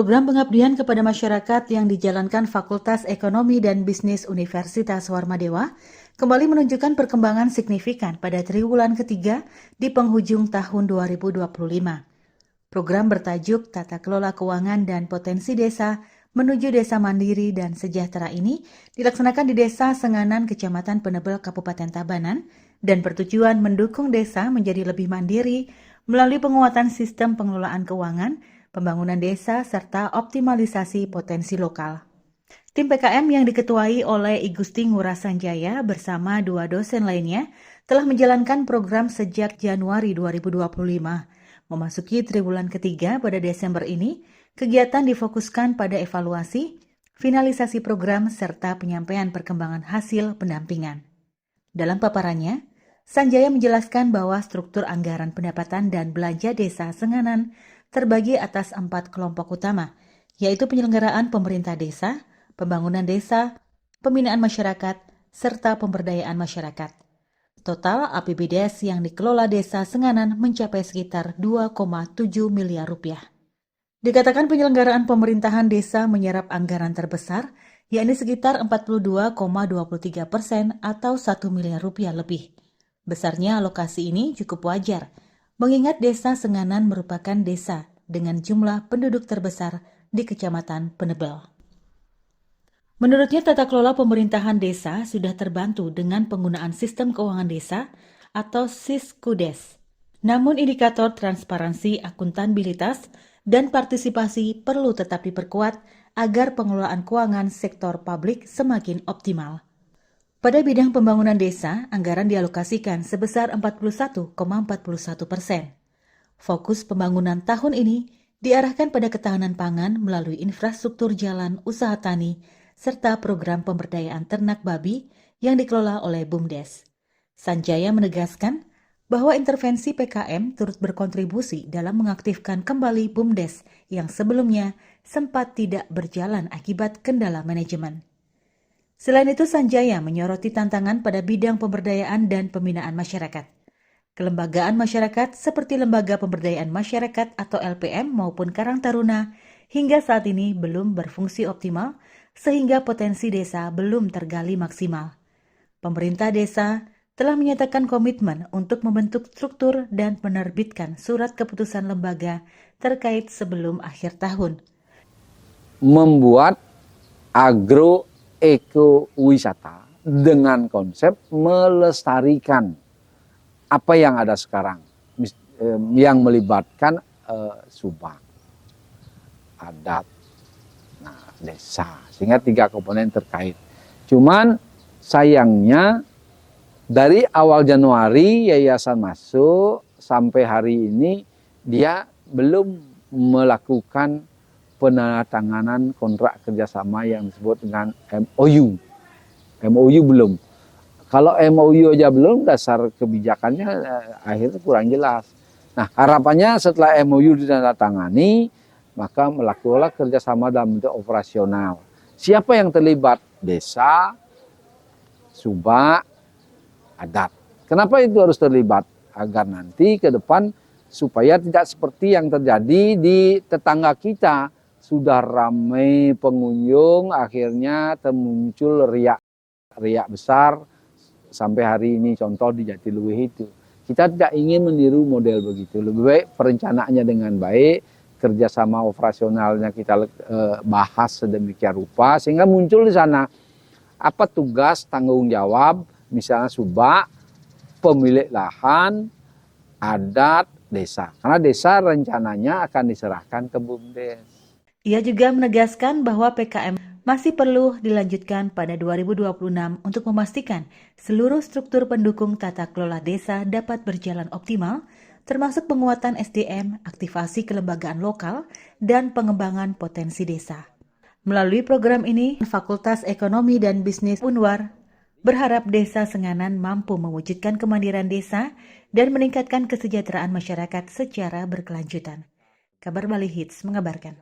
Program pengabdian kepada masyarakat yang dijalankan Fakultas Ekonomi dan Bisnis Universitas Warmadewa kembali menunjukkan perkembangan signifikan pada triwulan ketiga di penghujung tahun 2025. Program bertajuk Tata Kelola Keuangan dan Potensi Desa menuju Desa Mandiri dan Sejahtera ini dilaksanakan di Desa Senganan, Kecamatan Penebel, Kabupaten Tabanan, dan bertujuan mendukung desa menjadi lebih mandiri melalui penguatan sistem pengelolaan keuangan, pembangunan desa, serta optimalisasi potensi lokal. Tim PKM yang diketuai oleh I Gusti Ngurah Sanjaya bersama dua dosen lainnya telah menjalankan program sejak Januari 2025. Memasuki triwulan ketiga pada Desember ini, kegiatan difokuskan pada evaluasi, finalisasi program, serta penyampaian perkembangan hasil pendampingan. Dalam paparannya, Sanjaya menjelaskan bahwa struktur anggaran pendapatan dan belanja desa Senganan terbagi atas 4 kelompok utama, yaitu penyelenggaraan pemerintah desa, pembangunan desa, pembinaan masyarakat, serta pemberdayaan masyarakat. Total APBDes yang dikelola desa Senganan mencapai sekitar 2,7 miliar rupiah. Dikatakan penyelenggaraan pemerintahan desa menyerap anggaran terbesar, yakni sekitar 42,23% atau 1 miliar rupiah lebih. Besarnya alokasi ini cukup wajar, mengingat desa Senganan merupakan desa dengan jumlah penduduk terbesar di Kecamatan Penebel. Menurutnya, tata kelola pemerintahan desa sudah terbantu dengan penggunaan sistem keuangan desa atau SISKUDES. Namun indikator transparansi, akuntabilitas, dan partisipasi perlu tetap diperkuat agar pengelolaan keuangan sektor publik semakin optimal. Pada bidang pembangunan desa, anggaran dialokasikan sebesar 41,41%. Fokus pembangunan tahun ini diarahkan pada ketahanan pangan melalui infrastruktur jalan, usaha tani, serta program pemberdayaan ternak babi yang dikelola oleh BUMDes. Sanjaya menegaskan bahwa intervensi PKM turut berkontribusi dalam mengaktifkan kembali BUMDes yang sebelumnya sempat tidak berjalan akibat kendala manajemen. Selain itu, Sanjaya menyoroti tantangan pada bidang pemberdayaan dan pembinaan masyarakat. Kelembagaan masyarakat seperti Lembaga Pemberdayaan Masyarakat atau LPM maupun Karang Taruna hingga saat ini belum berfungsi optimal sehingga potensi desa belum tergali maksimal. Pemerintah desa telah menyatakan komitmen untuk membentuk struktur dan menerbitkan surat keputusan lembaga terkait sebelum akhir tahun. Membuat agroekowisata dengan konsep melestarikan apa yang ada sekarang, yang melibatkan subak, adat, desa, sehingga 3 komponen terkait. Cuman sayangnya dari awal Januari yayasan masuk sampai hari ini dia belum melakukan penandatanganan kontrak kerjasama yang disebut dengan MOU. MOU belum. Kalau MOU aja belum, dasar kebijakannya akhirnya kurang jelas. Nah, harapannya setelah MOU ditandatangani, maka melakukanlah kerjasama dalam bentuk operasional. Siapa yang terlibat? Desa, subak, adat. Kenapa itu harus terlibat? Agar nanti ke depan supaya tidak seperti yang terjadi di tetangga kita. Sudah ramai pengunjung, akhirnya muncul riak besar. Sampai hari ini contoh di Jatiluwih itu. Kita tidak ingin meniru model begitu. Lebih baik perencanaannya dengan baik, kerjasama operasionalnya kita bahas sedemikian rupa, sehingga muncul di sana apa tugas tanggung jawab, misalnya subak, pemilik lahan, adat, desa. Karena desa rencananya akan diserahkan ke BUMDes. Ia juga menegaskan bahwa PKM masih perlu dilanjutkan pada 2026 untuk memastikan seluruh struktur pendukung tata kelola desa dapat berjalan optimal, termasuk penguatan SDM, aktivasi kelembagaan lokal, dan pengembangan potensi desa. Melalui program ini, Fakultas Ekonomi dan Bisnis Unwar berharap desa Senganan mampu mewujudkan kemandirian desa dan meningkatkan kesejahteraan masyarakat secara berkelanjutan. Kabar Bali Hits mengabarkan.